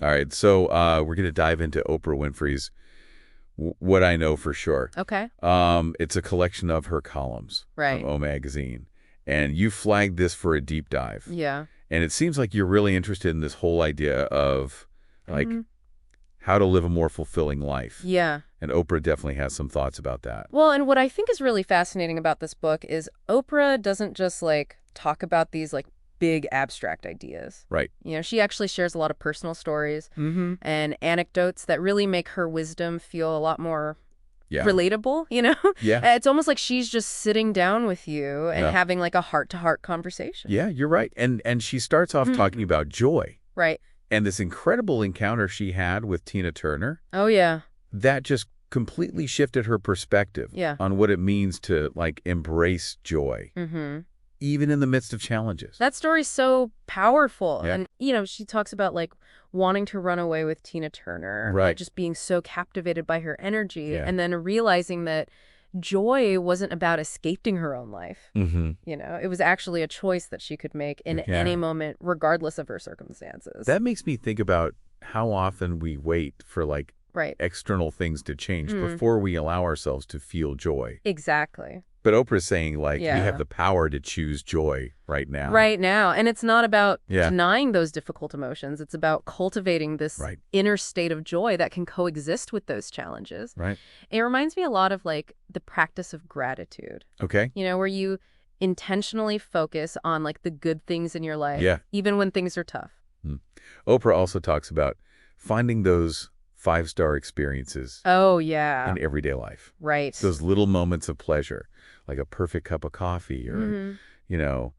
All right, so we're going to dive into Oprah Winfrey's What I Know for Sure. Okay. It's a collection of her columns from Right. O Magazine, and you flagged this for a deep dive. Yeah. And it seems like you're really interested in this whole idea of, like, hmm how to live a more fulfilling life. Yeah. And Oprah definitely has some thoughts about that. Well, and what I think is really fascinating about this book is Oprah doesn't just talk about these big abstract ideas. Right. She actually shares a lot of personal stories Mm-hmm. and anecdotes that really make her wisdom feel a lot more Yeah. relatable. Yeah. It's almost like she's just sitting down with you and Yeah. having a heart-to-heart conversation. Yeah, you're right. And she starts off talking about joy. Right. And this incredible encounter she had with Tina Turner, Oh, yeah. that just completely shifted her perspective Yeah. on what it means to, embrace joy, Mm-hmm. even in the midst of challenges. That story's so powerful. Yeah. And, she talks about wanting to run away with Tina Turner, Right. just being so captivated by her energy, Yeah. and then realizing that joy wasn't about escaping her own life. Mm-hmm. It was actually a choice that she could make in Yeah. any moment, regardless of her circumstances. That makes me think about how often we wait for, Right. external things to change before we allow ourselves to feel joy. Exactly. But Oprah's saying, we Yeah. have the power to choose joy right now. Right now. And it's not about Yeah. denying those difficult emotions. It's about cultivating this Right. inner state of joy that can coexist with those challenges. Right. It reminds me a lot of the practice of gratitude, Okay. where you intentionally focus on the good things in your life, Yeah. even when things are tough. Oprah also talks about finding those five-star experiences Oh, yeah. in everyday life. Right. Those little moments of pleasure, like a perfect cup of coffee or, Mhm.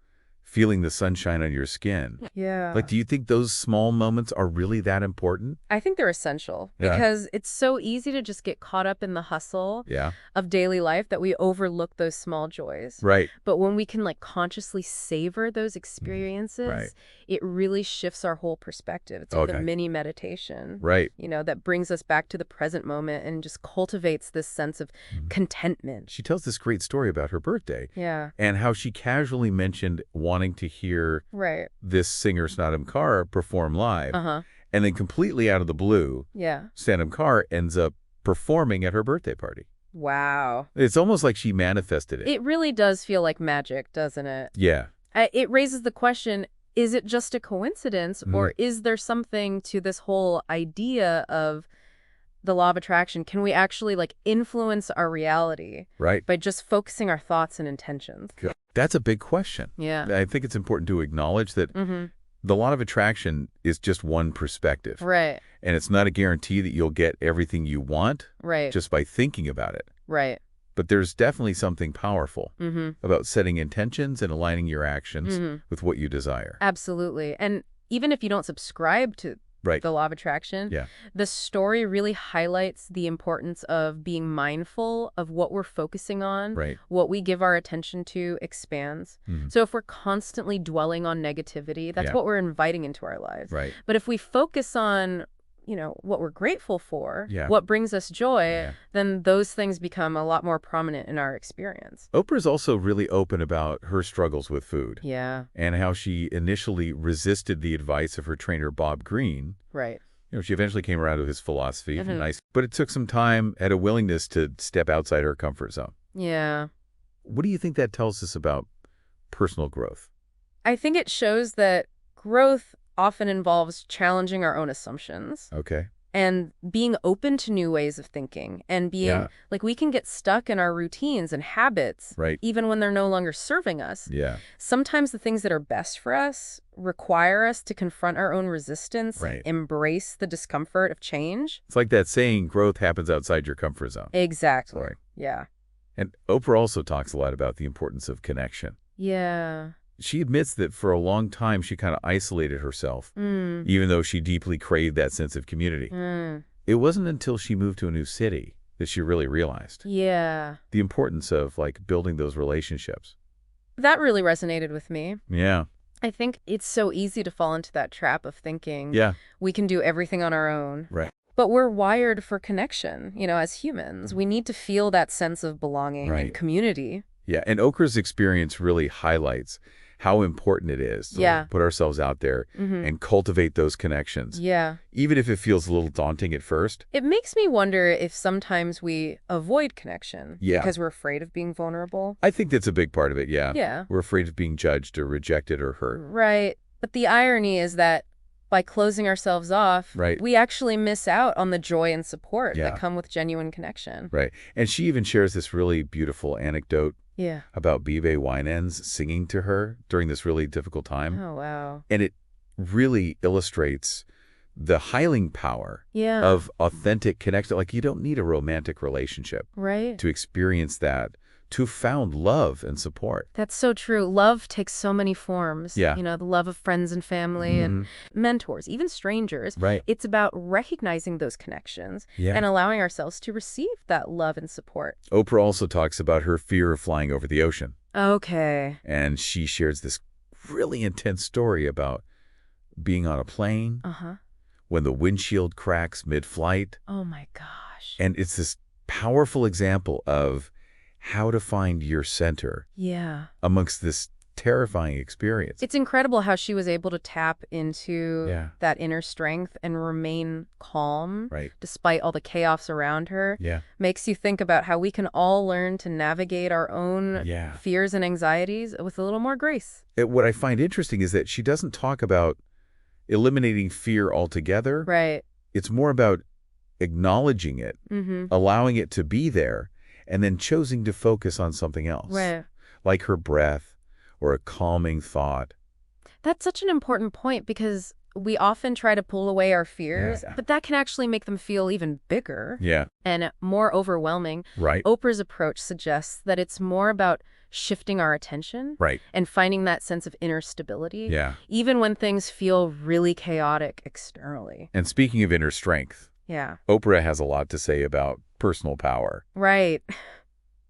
feeling the sunshine on your skin. Yeah. Do you think those small moments are really that important? I think they're essential Yeah. because it's so easy to just get caught up in the hustle Yeah. of daily life that we overlook those small joys. Right. But when we can consciously savor those experiences, Right. it really shifts our whole perspective. It's Okay. a mini meditation. Right. That brings us back to the present moment and just cultivates this sense of contentment. She tells this great story about her birthday Yeah. and how she casually mentioned wanting to hear Right. this singer, Sandam Kaur, perform live. Uh-huh. And then completely out of the blue, Yeah. Sandam Kaur ends up performing at her birthday party. Wow. It's almost like she manifested it. It really does feel like magic, doesn't it? Yeah. It raises the question, is it just a coincidence or is there something to this whole idea of the law of attraction? Can we actually influence our reality Right. by just focusing our thoughts and intentions? That's a big question. Yeah. I think it's important to acknowledge that Mm-hmm. the law of attraction is just one perspective. Right. And it's not a guarantee that you'll get everything you want Right. just by thinking about it. Right. But there's definitely something powerful Mm-hmm. about setting intentions and aligning your actions Mm-hmm. with what you desire. Absolutely. And even if you don't subscribe to Right. the law of attraction, Yeah. the story really highlights the importance of being mindful of what we're focusing on. Right. What we give our attention to expands. Mhm. So if we're constantly dwelling on negativity, that's Yeah. what we're inviting into our lives. Right. But if we focus on, what we're grateful for, Yeah. what brings us joy, Yeah. then those things become a lot more prominent in our experience. Oprah's also really open about her struggles with food Yeah, and how she initially resisted the advice of her trainer, Bob Greene. right. She eventually came around to his philosophy. Mhm. Nice. But it took some time and a willingness to step outside her comfort zone. Yeah. What do you think that tells us about personal growth? I think it shows that growth often involves challenging our own assumptions Okay. and being open to new ways of thinking and being Yeah. we can get stuck in our routines and habits Right. even when they're no longer serving us. Yeah. Sometimes the things that are best for us require us to confront our own resistance, Right. embrace the discomfort of change. It's like that saying, growth happens outside your comfort zone. Exactly. Right. Yeah. And Oprah also talks a lot about the importance of connection. Yeah. She admits that for a long time she kind of isolated herself, Mm. even though she deeply craved that sense of community. Mm. It wasn't until she moved to a new city that she really realized Yeah. the importance of building those relationships. That really resonated with me. Yeah. I think it's so easy to fall into that trap of thinking Yeah. we can do everything on our own. Right. But we're wired for connection, as humans. We need to feel that sense of belonging Right. and community. Yeah. And Oprah's experience really highlights how important it is to Yeah. put ourselves out there and cultivate those connections, Yeah. even if it feels a little daunting at first. It makes me wonder if sometimes we avoid connection Yeah. because we're afraid of being vulnerable. I think that's a big part of it, yeah. Yeah. We're afraid of being judged or rejected or hurt. Right. But the irony is that by closing ourselves off, Right. we actually miss out on the joy and support Yeah. that come with genuine connection. Right. And she even shares this really beautiful anecdote Yeah. about Bibe Winans singing to her during this really difficult time. Oh, wow. And it really illustrates the healing power Yeah. of authentic connection. Like, you don't need a romantic relationship Right. to experience that, to found love and support. That's so true. Love takes so many forms. Yeah. You know, the love of friends and family and mentors, even strangers. Right. It's about recognizing those connections Yeah. and allowing ourselves to receive that love and support. Oprah also talks about her fear of flying over the ocean. Okay. And she shares this really intense story about being on a plane Uh-huh. when the windshield cracks mid-flight. Oh, my gosh. And it's this powerful example of how to find your center Yeah. amongst this terrifying experience. It's incredible how she was able to tap into Yeah. that inner strength and remain calm Right. despite all the chaos around her. Yeah. Makes you think about how we can all learn to navigate our own Yeah. fears and anxieties with a little more grace. What I find interesting is that she doesn't talk about eliminating fear altogether. Right. It's more about acknowledging it, allowing it to be there, and then choosing to focus on something else. Right. Like her breath or a calming thought. That's such an important point because we often try to pull away our fears, Yeah. but that can actually make them feel even bigger Yeah. and more overwhelming. Right. Oprah's approach suggests that it's more about shifting our attention Right. and finding that sense of inner stability, Yeah. even when things feel really chaotic externally. And speaking of inner strength, Yeah. Oprah has a lot to say about personal power. Right.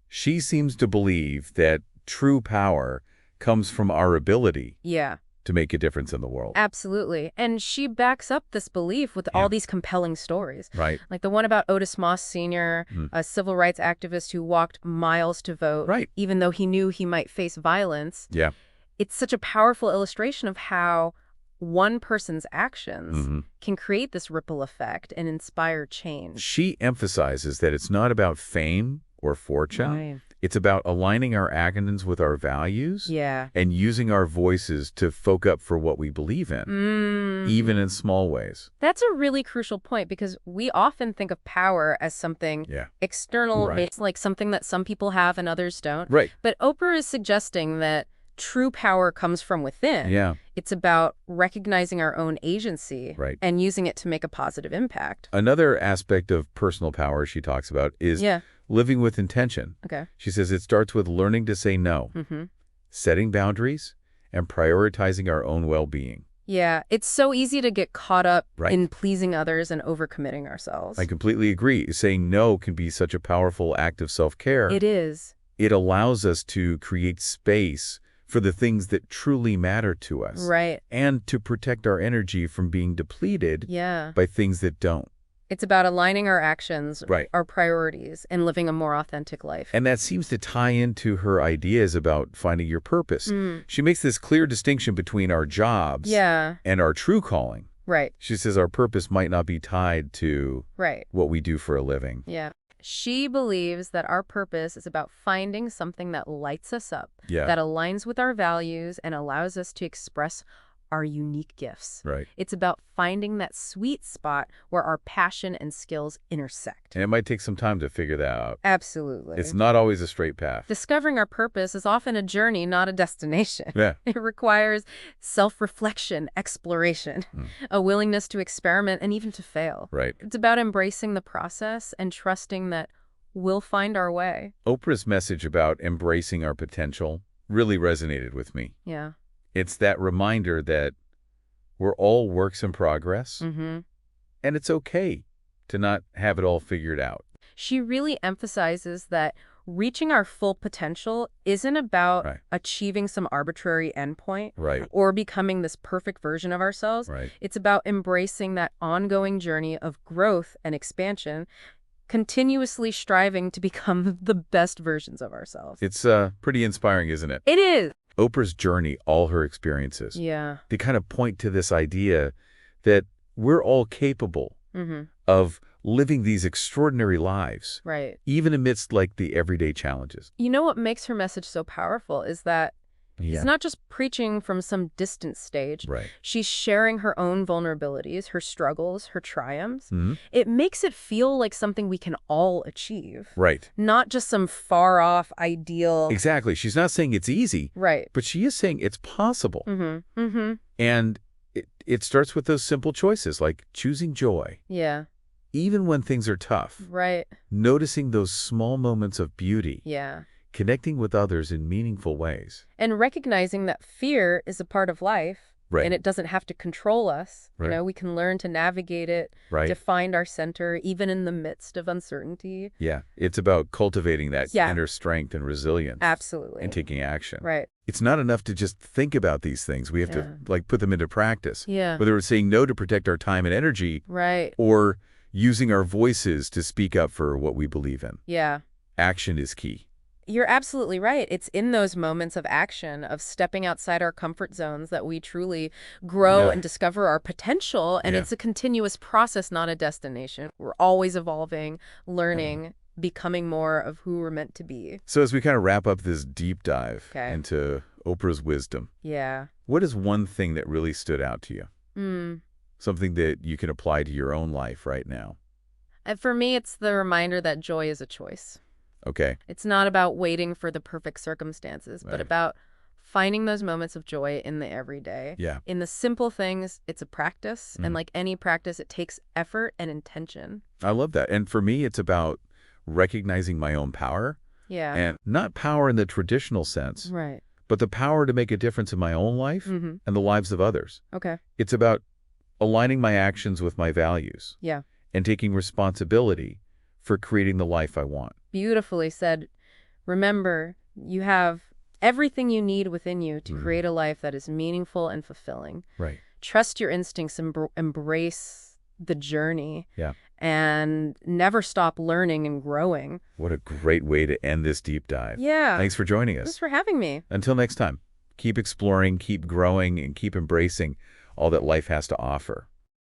She seems to believe that true power comes from our ability Yeah. to make a difference in the world. Absolutely. And she backs up this belief with all these compelling stories. Right. Like the one about Otis Moss Sr., a civil rights activist who walked miles to vote, Right. even though he knew he might face violence. Yeah. It's such a powerful illustration of how one person's actions can create this ripple effect and inspire change. She emphasizes that it's not about fame or fortune. Right. It's about aligning our actions with our values Yeah. and using our voices to folk up for what we believe in, even in small ways. That's a really crucial point because we often think of power as something external. Right. It's like something that some people have and others don't. Right. But Oprah is suggesting that true power comes from within. Yeah. It's about recognizing our own agency Right. and using it to make a positive impact. Another aspect of personal power she talks about is living with intention. Okay. She says it starts with learning to say no, setting boundaries, and prioritizing our own well-being. Yeah, it's so easy to get caught up Right. in pleasing others and overcommitting ourselves. I completely agree. Saying no can be such a powerful act of self-care. It is. It allows us to create space for the things that truly matter to us. Right. And to protect our energy from being depleted Yeah. by things that don't. It's about aligning our actions, Right. our priorities, and living a more authentic life. And that seems to tie into her ideas about finding your purpose. She makes this clear distinction between our jobs and our true calling. Right. She says our purpose might not be tied to Right. what we do for a living. Yeah. She believes that our purpose is about finding something that lights us up, Yeah. that aligns with our values and allows us to express our unique gifts. Right. It's about finding that sweet spot where our passion and skills intersect. And it might take some time to figure that out. Absolutely. It's not always a straight path. Discovering our purpose is often a journey, not a destination. Yeah. It requires self-reflection, exploration, a willingness to experiment and even to fail. Right. It's about embracing the process and trusting that we'll find our way. Oprah's message about embracing our potential really resonated with me. Yeah. It's that reminder that we're all works in progress, and it's okay to not have it all figured out. She really emphasizes that reaching our full potential isn't about achieving some arbitrary endpoint Right. or becoming this perfect version of ourselves. Right. It's about embracing that ongoing journey of growth and expansion, continuously striving to become the best versions of ourselves. It's pretty inspiring, isn't it? It is. Oprah's journey, all her experiences, Yeah. they kind of point to this idea that we're all capable of living these extraordinary lives, Right. even amidst like the everyday challenges. You know what makes her message so powerful is that it's not just preaching from some distant stage. Right. She's sharing her own vulnerabilities, her struggles, her triumphs. Mm-hmm. It makes it feel like something we can all achieve. Right. Not just some far-off ideal. Exactly. She's not saying it's easy, Right. but she is saying it's possible. Mm-hmm. Mm-hmm. And it starts with those simple choices like choosing joy, Yeah. even when things are tough, Right. noticing those small moments of beauty, Yeah. connecting with others in meaningful ways. And recognizing that fear is a part of life. Right. And it doesn't have to control us. Right. You know, we can learn to navigate it, to find our center, even in the midst of uncertainty. Yeah. It's about cultivating that Yeah. inner strength and resilience. Absolutely. And taking action. Right. It's not enough to just think about these things. We have to like put them into practice. Yeah. Whether it's saying no to protect our time and energy. Right. Or using our voices to speak up for what we believe in. Yeah. Action is key. You're absolutely right. It's in those moments of action, of stepping outside our comfort zones, that we truly grow and discover our potential. And it's a continuous process, not a destination. We're always evolving, learning, becoming more of who we're meant to be. So as we kind of wrap up this deep dive into Oprah's wisdom, what is one thing that really stood out to you? Something that you can apply to your own life right now? And for me, it's the reminder that joy is a choice. Okay. It's not about waiting for the perfect circumstances, but about finding those moments of joy in the everyday. Yeah. In the simple things, it's a practice. And like any practice, it takes effort and intention. I love that. And for me, it's about recognizing my own power. Yeah. And not power in the traditional sense. Right. But the power to make a difference in my own life and the lives of others. Okay. It's about aligning my actions with my values. Yeah. And taking responsibility for creating the life I want. Beautifully said. Remember, you have everything you need within you to create a life that is meaningful and fulfilling. Right. Trust your instincts, embrace the journey. Yeah. And never stop learning and growing. What a great way to end this deep dive. Yeah. Thanks for joining us. Thanks for having me. Until next time, keep exploring, keep growing, and keep embracing all that life has to offer.